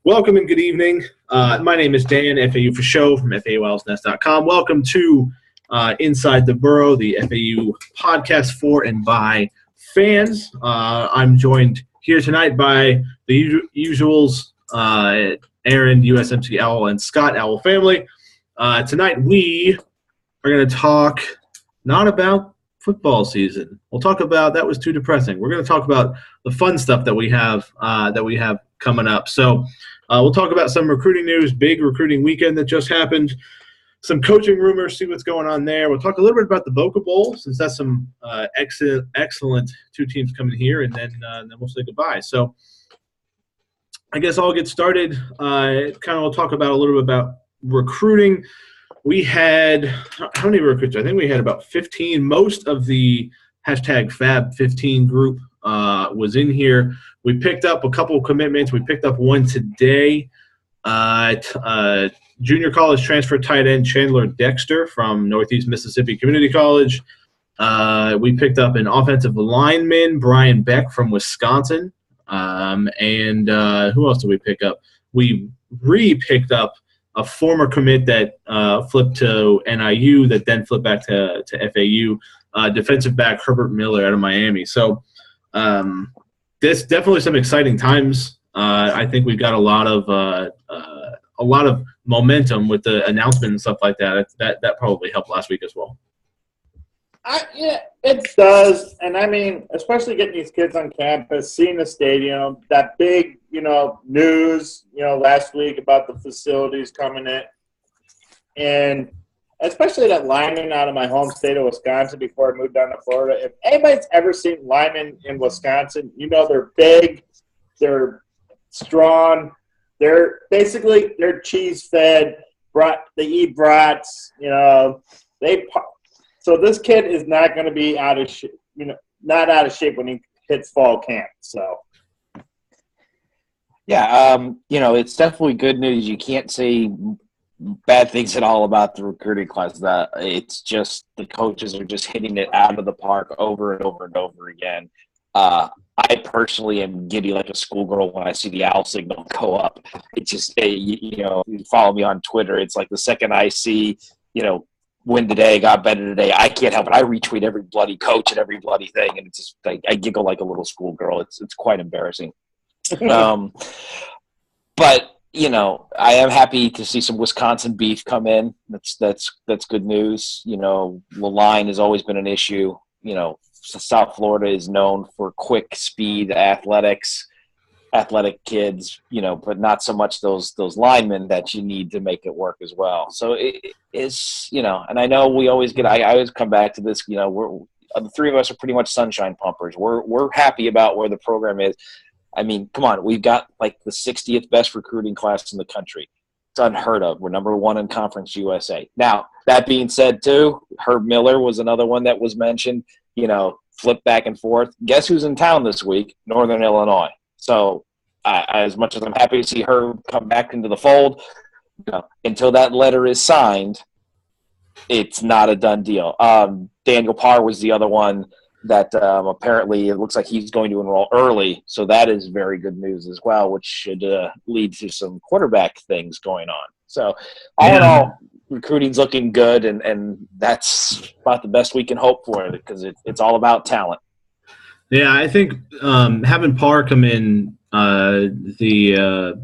Welcome and good evening. My name is Dan, FAU for show from FAUOwlsNest.com. Welcome to Inside the Burrow, the FAU podcast for and by fans. I'm joined here tonight by the usuals, Aaron, USMC Owl, and Scott Owl family. Tonight we are going to talk not about football season. We'll talk about that was too depressing. We're going to talk about the fun stuff that we have coming up. So we'll talk about some recruiting news, big recruiting weekend that just happened, some coaching rumors, see what's going on there. We'll talk a little bit about the Boca Bowl, since that's some excellent two teams coming here, and then we'll say goodbye. So I guess I'll get started. We'll talk about a little bit about recruiting. We had how many recruits? I think we had about 15. Most of the hashtag Fab15 group was in here. We picked up a couple of commitments. We picked up one today. Junior college transfer tight end Chandler Dexter from Northeast Mississippi Community College. We picked up an offensive lineman, Brian Beck from Wisconsin. And who else did we pick up? We re-picked up a former commit that flipped to NIU that then flipped back to FAU, defensive back Herbert Miller out of Miami. So there's definitely some exciting times. I think we've got a lot of momentum with the announcement and stuff like that. That probably helped last week as well. Yeah, it does. And, I mean, especially getting these kids on campus, seeing the stadium, that big, news, last week about the facilities coming in. And especially that lineman out of my home state of Wisconsin before I moved down to Florida. If anybody's ever seen linemen in Wisconsin, they're big, they're strong, they're cheese-fed, they eat brats, So this kid is not going to be out of shape, not out of shape when he hits fall camp. So, yeah, it's definitely good news. You can't say bad things at all about the recruiting class. That it's just the coaches are just hitting it out of the park over and over and over again. I personally am giddy like a schoolgirl when I see the owl signal go up. It's just, you follow me on Twitter. It's like the second I see, win today, got better today, I can't help it. I retweet every bloody coach and every bloody thing, and it's just I giggle like a little schoolgirl. It's quite embarrassing. But I am happy to see some Wisconsin beef come in. That's good news. The line has always been an issue. South Florida is known for quick speed, athletic kids, but not so much those linemen that you need to make it work as well. So it is, and I know we always I always come back to this, we're the three of us are pretty much sunshine pumpers. We're happy about where the program is. I mean, come on, we've got like the 60th best recruiting class in the country. It's unheard of. We're number one in Conference USA. Now, that being said, too, Herb Miller was another one that was mentioned, flip back and forth. Guess who's in town this week? Northern Illinois. So as much as I'm happy to see her come back into the fold, until that letter is signed, it's not a done deal. Daniel Parr was the other one that apparently it looks like he's going to enroll early. So that is very good news as well, which should lead to some quarterback things going on. So all in all, recruiting's looking good, and that's about the best we can hope for it because it's all about talent. Yeah, I think having Parr come in, the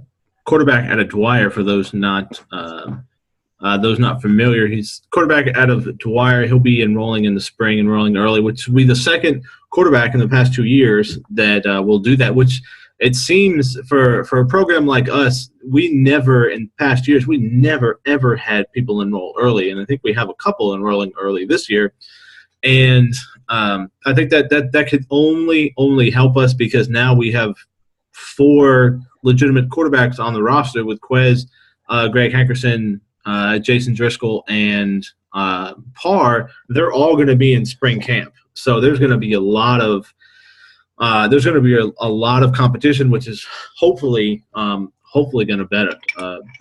quarterback out of Dwyer, for those not familiar, he's quarterback out of Dwyer. He'll be enrolling in the spring, enrolling early, which will be the second quarterback in the past 2 years that will do that, which it seems for a program like us, in past years, we never, ever had people enroll early. And I think we have a couple enrolling early this year. And I think that could only help us because now we have 4 legitimate quarterbacks on the roster with Quez, Greg Hankerson, Jason Driscoll, and Parr. They're all going to be in spring camp. So there's going to be a lot of competition, which is hopefully going to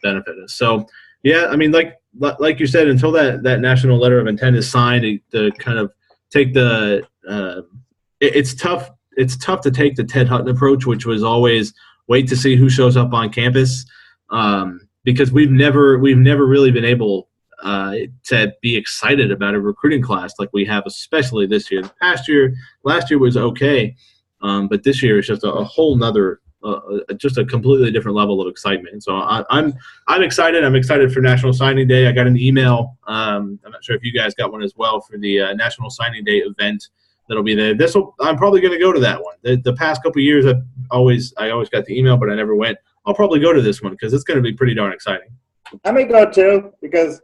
benefit us. So yeah, I mean, like you said, until that national letter of intent is signed, to kind of take the it's tough to take the Ted Hutton approach, which was always wait to see who shows up on campus, because we've never really been able to be excited about a recruiting class like we have, especially this year. Last year was okay, but this year is just a whole nother, just a completely different level of excitement. So I'm excited. I'm excited for National Signing Day. I got an email. I'm not sure if you guys got one as well for the National Signing Day event that'll be there. I'm probably going to go to that one. The past couple of years, I always got the email, but I never went. I'll probably go to this one because it's going to be pretty darn exciting. I may go too because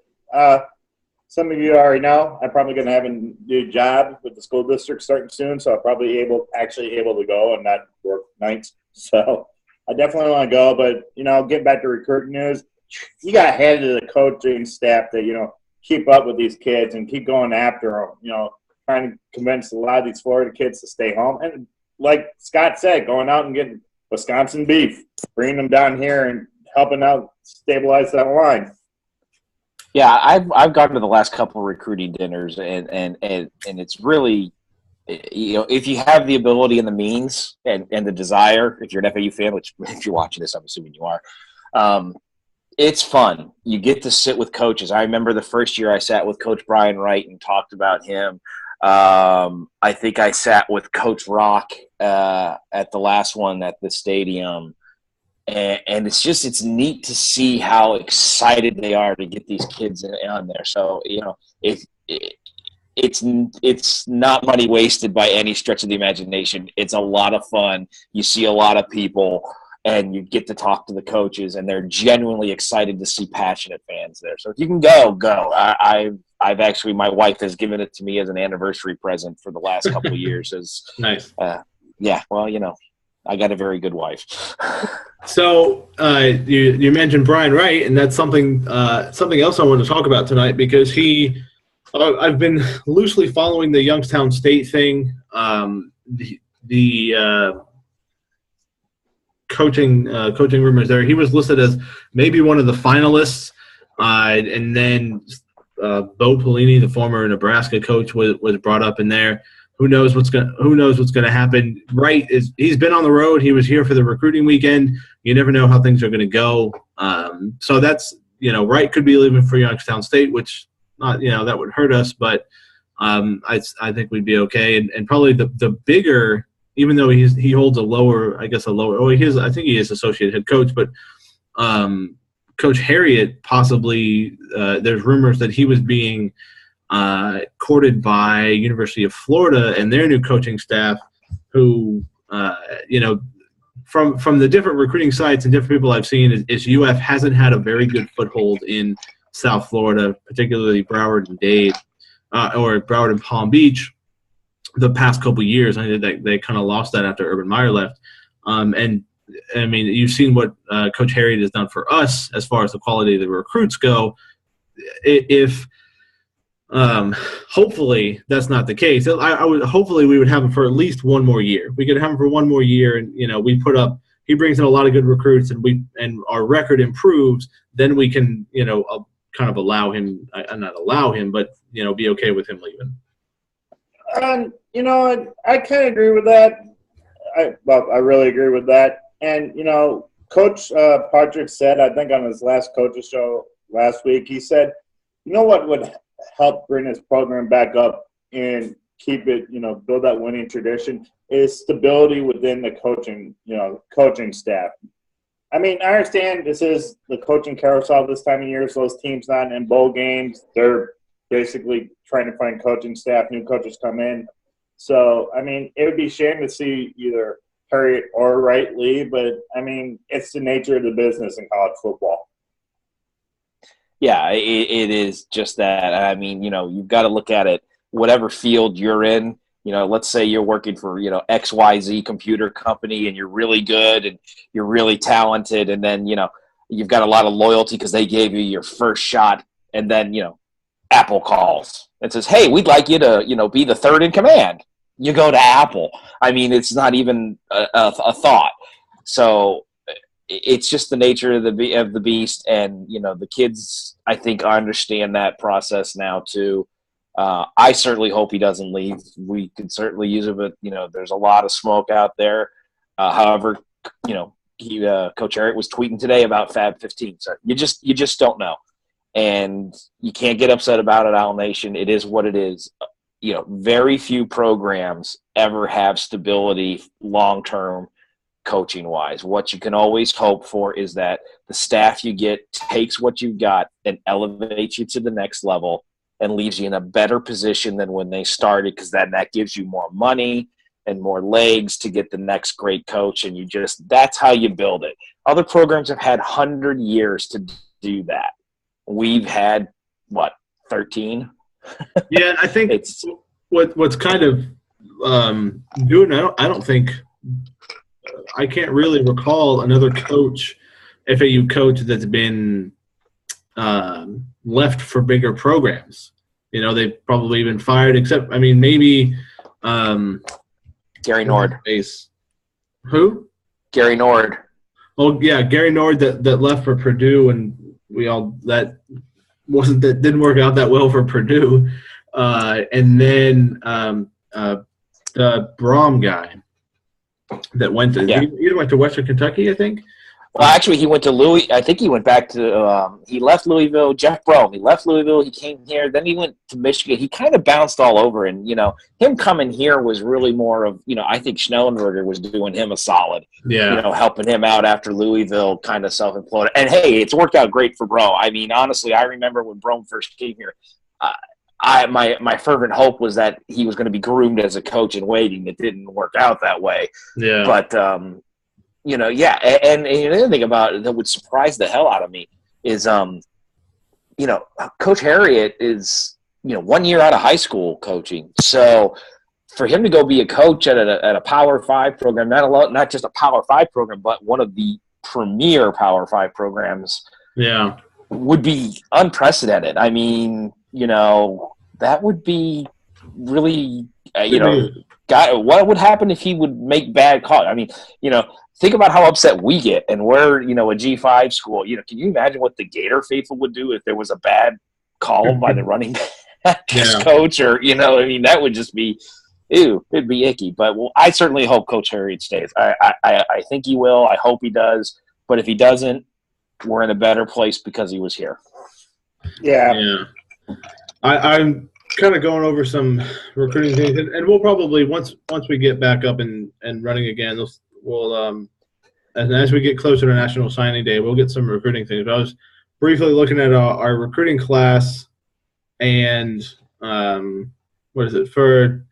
some of you already know I'm probably going to have a new job with the school district starting soon, so I'm probably able to go and not work nights. So I definitely want to go. But getting back to recruiting news, you got to hand it to the coaching staff to keep up with these kids and keep going after them. Trying to convince a lot of these Florida kids to stay home, and like Scott said, going out and getting Wisconsin beef, bringing them down here and helping out stabilize that line. Yeah, I've gone to the last couple of recruiting dinners, and it's really, if you have the ability and the means and the desire, if you're an FAU fan, which if you're watching this, I'm assuming you are, it's fun. You get to sit with coaches. I remember the first year I sat with Coach Brian Wright and talked about him. I think I sat with Coach Rock at the last one at the stadium. And it's neat to see how excited they are to get these kids on there. So, it's not money wasted by any stretch of the imagination. It's a lot of fun. You see a lot of people, and you get to talk to the coaches, and they're genuinely excited to see passionate fans there. So if you can go. I've actually, my wife has given it to me as an anniversary present for the last couple of years. Nice. Yeah, well, I got a very good wife. So you mentioned Brian Wright, and that's something else I want to talk about tonight because I've been loosely following the Youngstown State thing, the coaching rumors there. He was listed as maybe one of the finalists, and then Bo Pelini, the former Nebraska coach, was brought up in there. Who knows what's gonna happen? Wright he's been on the road. He was here for the recruiting weekend. You never know how things are gonna go. So that's Wright could be leaving for Youngstown State, which that would hurt us, but I think we'd be okay. And probably the bigger, even though he holds a lower. I think he is associate head coach, but Coach Harriet possibly. There's rumors that he was being courted by University of Florida and their new coaching staff, who from the different recruiting sites and different people I've seen, is UF hasn't had a very good foothold in South Florida, particularly Broward and Dade, or Broward and Palm Beach, the past couple of years. I think they kind of lost that after Urban Meyer left. And I mean, you've seen what Coach Harriet has done for us as far as the quality of the recruits go. If hopefully that's not the case. Hopefully we would have him for at least one more year. We could have him for one more year, and he brings in a lot of good recruits, and our record improves. Then we can kind of allow him, not allow him, but be okay with him leaving. I kind of agree with that. I really agree with that. And Coach Patrick said, I think on his last coach's show last week, he said, what would help bring this program back up and keep it, build that winning tradition is stability within the coaching staff. I mean, I understand this is the coaching carousel this time of year, so those teams not in bowl games, they're basically trying to find coaching staff, new coaches come in. So, I mean, it would be a shame to see either Harriet or Wright leave, but, I mean, it's the nature of the business in college football. Yeah, it is just that. I mean, you've got to look at it, whatever field you're in. Let's say you're working for, XYZ computer company and you're really good and you're really talented. And then, you've got a lot of loyalty because they gave you your first shot. And then, Apple calls and says, hey, we'd like you to, be the third in command. You go to Apple. I mean, it's not even a thought. So it's just the nature of the beast. And, the kids, I think, understand that process now too. I certainly hope he doesn't leave. We could certainly use it, but, there's a lot of smoke out there. However, Coach Harriet was tweeting today about Fab 15. So you just don't know, and you can't get upset about it, Owl Nation. It is what it is. Very few programs ever have stability long-term coaching-wise. What you can always hope for is that the staff you get takes what you've got and elevates you to the next level and leaves you in a better position than when they started, because then that gives you more money and more legs to get the next great coach, and that's how you build it. Other programs have had 100 years to do that. We've had, 13? Yeah, I think it's what's kind of doing. I don't think I can't really recall another FAU coach that's been left for bigger programs. They've probably been fired, except maybe Gary Nord. Who? Gary Nord. Oh yeah, Gary Nord that left for Purdue, and that didn't work out that well for Purdue. And then the Brom guy that went to he went to Western Kentucky, I think. Well, actually, he went to Louis. I think he went back to he left Louisville. Jeff Bro. He left Louisville. He came here. Then he went to Michigan. He kind of bounced all over. And him coming here was really more of I think Schnellenberger was doing him a solid. Yeah. Helping him out after Louisville kind of self-imploded. And hey, it's worked out great for Bro. Honestly, I remember when Bro first came here. My fervent hope was that he was going to be groomed as a coach in waiting. It didn't work out that way. Yeah. But and the other thing about it that would surprise the hell out of me is, Coach Harriet is, 1 year out of high school coaching. So for him to go be a coach at a Power 5 program, not just a Power 5 program, but one of the premier Power 5 programs, would be unprecedented. That would be really, what would happen if he would make bad calls? Think about how upset we get, and we're, a G5 school. Can you imagine what the Gator faithful would do if there was a bad call by the running coach, or that would just be, it'd be icky. But I certainly hope Coach Harriet stays. I think he will. I hope he does. But if he doesn't, we're in a better place because he was here. Yeah. I'm kind of going over some recruiting things, and we'll probably once we get back up and running again, we'll as we get closer to National Signing Day, we'll get some recruiting things. I was briefly looking at our recruiting class, and what is it for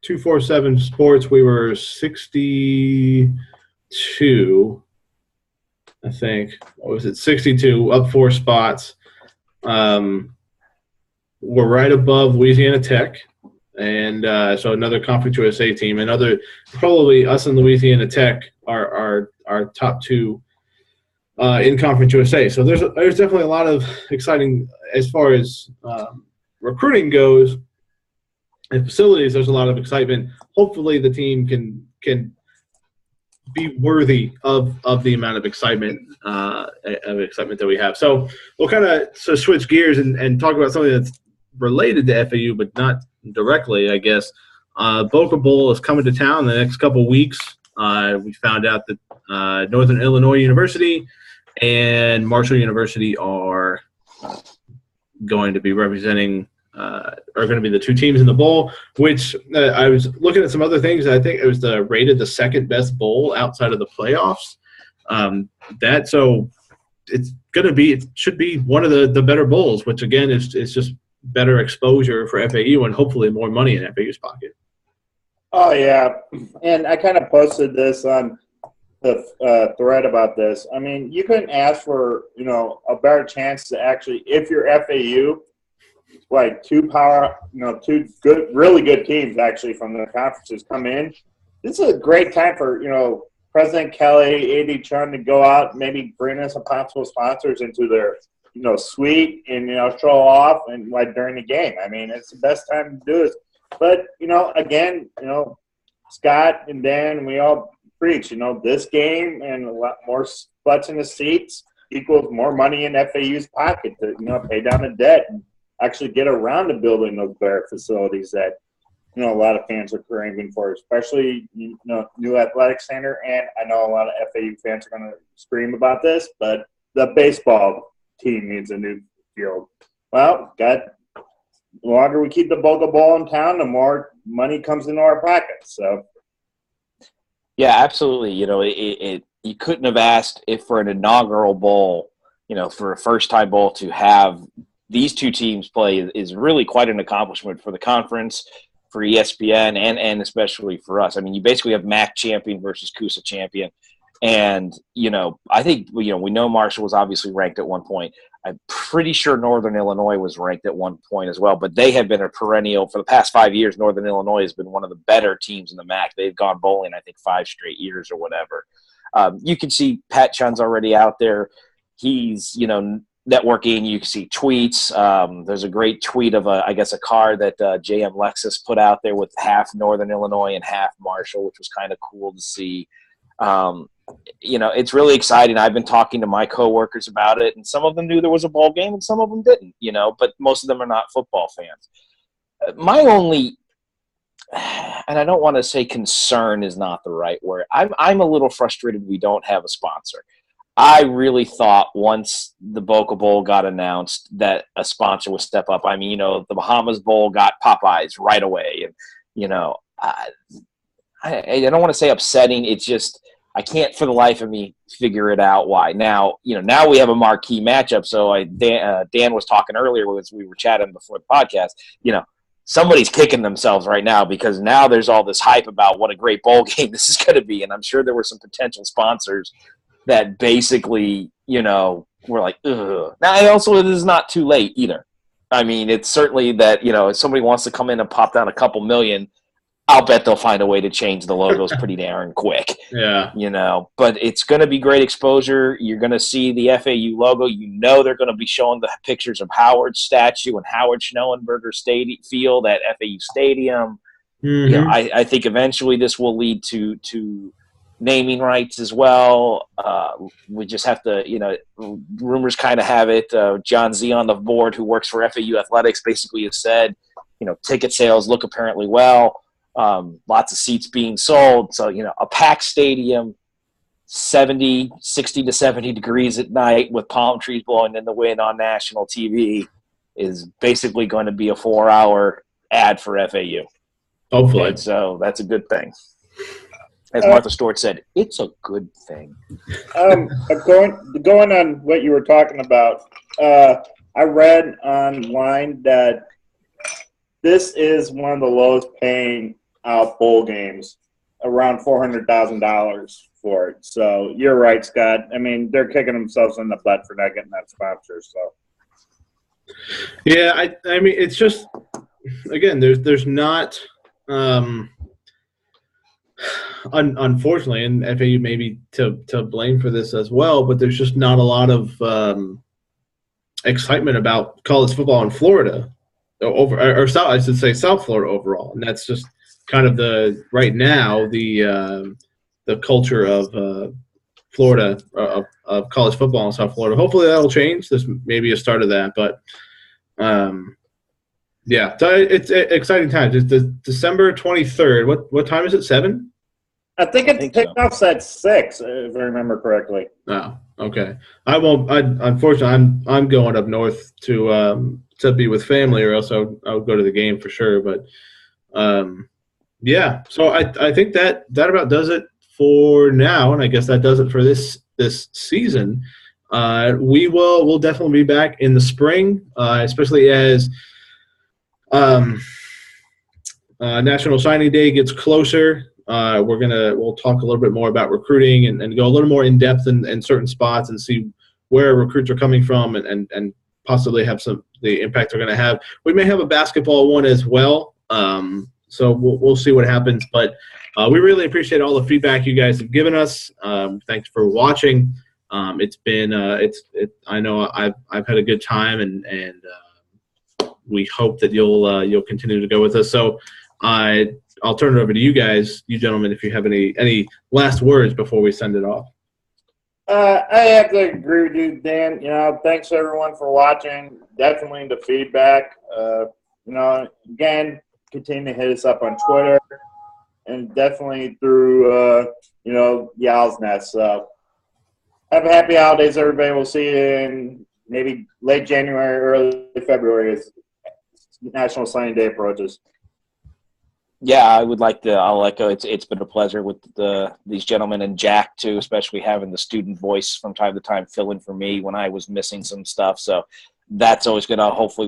247 Sports? We were 62, I think. What was it? 62, up 4 spots. We're right above Louisiana Tech, and so another Conference USA team. Probably us and Louisiana Tech are our top 2 in Conference USA. So there's definitely a lot of exciting as far as recruiting goes, and facilities. There's a lot of excitement. Hopefully, the team can be worthy of the amount of excitement that we have. So we'll kind of switch gears and talk about something that's related to FAU, but not directly, I guess. Boca Bowl is coming to town in the next couple of weeks. We found out that Northern Illinois University and Marshall University are going to be representing are going to be the 2 teams in the bowl, which I was looking at some other things. I think it was rated the second best bowl outside of the playoffs. So it should be one of the better bowls, which again is just better exposure for FAU and hopefully more money in FAU's pocket. Oh yeah, and I kind of posted this on the thread about this. You couldn't ask for a better chance to actually, if you're FAU, like 2 really good teams actually from the conferences come in. This is a great time for President Kelly, AD Chun to go out and maybe bring in some possible sponsors into their suite and show off and during the game. It's the best time to do it. But again, Scott and Dan, we all preach, this game and a lot more butts in the seats equals more money in FAU's pocket to pay down the debt and actually get around to building those better facilities that a lot of fans are craving for, especially, new athletic center. And I know a lot of FAU fans are going to scream about this, but the baseball team needs a new field. Well, the longer we keep the Boca Bowl in town, the more money comes into our pockets. So, yeah, absolutely. You couldn't have asked if for an inaugural bowl, for a first-time bowl to have these two teams play is really quite an accomplishment for the conference, for ESPN, and especially for us. I mean, you basically have MAC champion versus CUSA champion. And, I think, we know Marshall was obviously ranked at one point. I'm pretty sure Northern Illinois was ranked at one point as well, but they have been a perennial for the past 5 years. Northern Illinois has been one of the better teams in the MAC. They've gone bowling, I think, 5 straight years or whatever. You can see Pat Chun's already out there. He's, networking. You can see tweets. There's a great tweet of a car that JM Lexus put out there with half Northern Illinois and half Marshall, which was kind of cool to see. It's really exciting. I've been talking to my coworkers about it, and some of them knew there was a bowl game and some of them didn't, but most of them are not football fans. My only, and I don't want to say concern is not the right word. I'm a little frustrated we don't have a sponsor. I really thought once the Boca Bowl got announced that a sponsor would step up. I mean, the Bahamas Bowl got Popeyes right away. And, I don't want to say upsetting. It's just I can't for the life of me figure it out why. Now, now we have a marquee matchup. So Dan was talking earlier as we were chatting before the podcast, somebody's kicking themselves right now because now there's all this hype about what a great bowl game this is going to be. And I'm sure there were some potential sponsors that basically, were like, ugh. Now, also, it is not too late either. I mean, it's certainly that, if somebody wants to come in and pop down a couple million, I'll bet they'll find a way to change the logos pretty darn quick. Yeah. But it's going to be great exposure. You're going to see the FAU logo. They're going to be showing the pictures of Howard's statue and Howard Schnellenberger Field at FAU Stadium. Mm-hmm. I think eventually this will lead to naming rights as well. We just have to, rumors kind of have it. John Z on the board, who works for FAU Athletics, basically has said, ticket sales look apparently well. Lots of seats being sold. So, a packed stadium, 60 to 70 degrees at night with palm trees blowing in the wind on national TV is basically going to be a 4-hour ad for FAU. Hopefully. And so that's a good thing. As Martha Stewart said, it's a good thing. Going on what you were talking about, I read online that this is one of the lowest paying out bowl games, around $400,000 for it. So you're right, Scott. I mean, they're kicking themselves in the butt for not getting that sponsor. So yeah, I mean, it's just, again, there's not. Unfortunately, and FAU may be to blame for this as well, but there's just not a lot of excitement about college football in Florida, South. I should say South Florida overall, and that's just kind of the culture of Florida of college football in South Florida. Hopefully that'll change. This may be a start of that, but yeah, so it's exciting times. It's December 23rd. What time is it? 7? I think it kickoff's at 6, if I remember correctly. Oh, okay. I won't. Unfortunately, I'm going up north to be with family, or else I'll go to the game for sure. But yeah. So I think that about does it for now, and I guess that does it for this season. We'll definitely be back in the spring, especially as National Signing Day gets closer. We'll talk a little bit more about recruiting and go a little more in depth in certain spots and see where recruits are coming from and possibly have the impact they're going to have. We may have a basketball one as well. So we'll see what happens, but we really appreciate all the feedback you guys have given us. Thanks for watching. It's been I know I've had a good time and we hope that you'll continue to go with us. So I'll turn it over to you guys, you gentlemen, if you have any last words before we send it off. I have to agree with you, Dan. Thanks everyone for watching. Definitely the feedback. Again, continue to hit us up on Twitter and definitely through, the Owl's Nest. So have a happy holidays, everybody. We'll see you in maybe late January, early February as National Signing Day approaches. Yeah, I'll echo. It's been a pleasure with these gentlemen and Jack too, especially having the student voice from time to time fill in for me when I was missing some stuff. So that's always good. Hopefully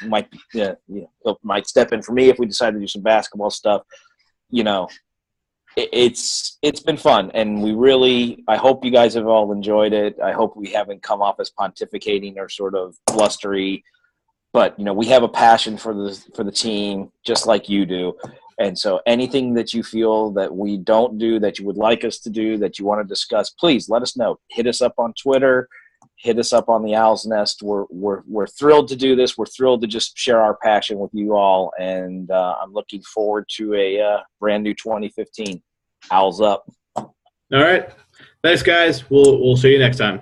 might step in for me if we decide to do some basketball stuff. It's been fun, and I hope you guys have all enjoyed it. I hope we haven't come off as pontificating or sort of blustery, but we have a passion for the team just like you do. And so anything that you feel that we don't do, that you would like us to do, that you want to discuss, please let us know. Hit us up on Twitter. Hit us up on the Owl's Nest. We're thrilled to do this. We're thrilled to just share our passion with you all. And I'm looking forward to a brand new 2015. Owls up. All right. Thanks, guys. We'll see you next time.